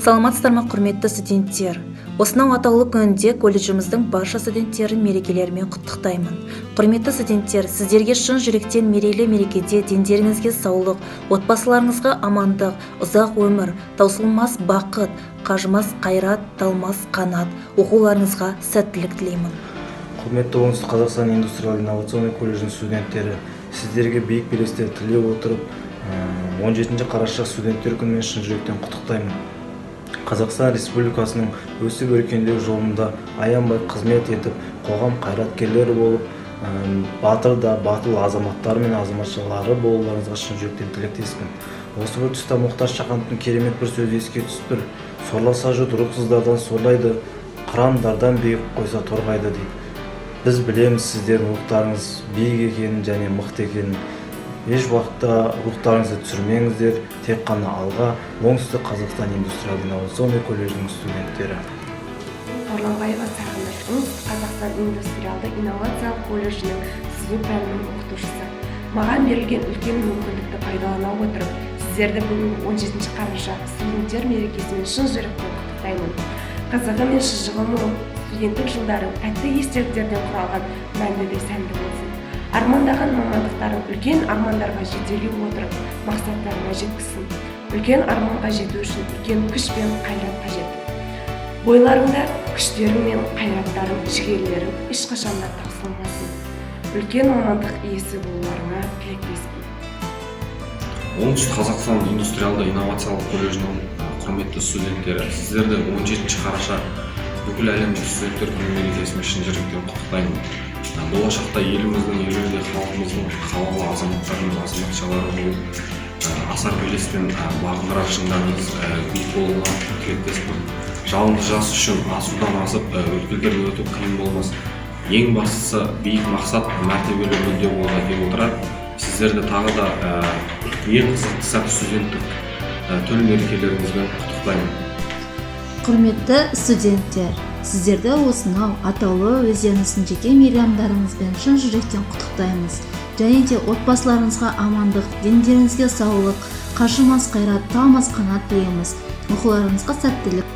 Саламатсыздарма, құрметті студенттер. Осынау атаулы күнде колледжіміздің барша студенттерін мерекелерімен құттықтаймын. Құрметті студенттер, сіздерге шын жүректен мерейлі мерекеде дендеріңізге саулық, отбасыларыңызға амандық, ұзақ өмір, таусылмас бақыт, қажымас қайрат, талмас қанат, оқуларыңызға сәттілік тілеймін. Құрметті оңтүстік Қазақстан индустриялды-инновационный колледжінің студенттері, сіздерге биік белестер тілей отырып, 17 қараша студенттер күнімен шын жүректен құттықтаймын. Қазақстан Республикасының өсіп өркендеу жолында аянбай қызмет етіп, қоғам қайраткерлері болып, батыр да батыл азаматтар мен азаматшалары болуларыңызға шын жүректен тілектеспін. Осы бір тұста Мұхтар Шахановтың керемет бір сөзі еске түсіп тұр. Сорласа жұрт рухсыздардан сорлайды, қырандардан биік қойса торғайды дейді. Біз білеміз сіздердің рухтарыңыз биік екенін және мықты екенін. Еш уақытта рухтарыңызды түсірмеңіздер, тек қана алға. Оңтүстік Қазақстан индустриялды-инновационный колледжінің студенттері. Орланбаева Сағыныш, оңтүстік Қазақстан индустриялды-инновациялық колледжінің сызу пәнінің оқытушысы. Маған берілген үлкен мүмкіндікті пайдалана отырып, сіздерді бүгін 17 қараша студенттер мерекесімен шын жүректен құттықтаймын. Қызығы мен шыжығы мол студенттік жылдары тәтті естеліктерден құралған мәнді де сәнді болсын. Армандаған мамандықтарын үлкен армандарға жетелей отырып, мақсаттарына жеткізсін. Үлкен арманға жету үшін үлкен күш пен қайрат қажет. Бойларыңда күштерің мен қайраттарың, жігерлерің ешқашан да таусылмасын. Үлкен мамандық иесі болуларыңа тілектеспін. Оңтүстік Қазақстан индустриялды-инновациялық колледжінің құрметті студенттері, сіздерді 17 қараша бүкіл әлемдік студенттер күні мерекесімен шын жүректен құттықтаймын. Болашақта еліміздің, елімізде халқымыздың қалалы азаматтары мен азаматшалары болып, асар белестен бағындырар шыңдарыңыз биік болуына тілектеспін. Жалынды жас үшін асудан асып, өткелдерді өту қиын болмас. Ең бастысы биік мақсат, мәртебелі мүдде болуға деп отырар. Сіздерді тағы да ең қызықты сәтті студенттік төл мерекелеріңізбен құттықтаймын. Құрметті студенттер, сіздерді осынау атаулы өздеріңіздің жеке мейрамдарыңызбен шын жүректен құттықтаймыз. Және де отбасыларыңызға амандық, дендеріңізге саулық, қажымас қайрат, талмас қанат тілейміз. Оқуларыңызға сәттілік.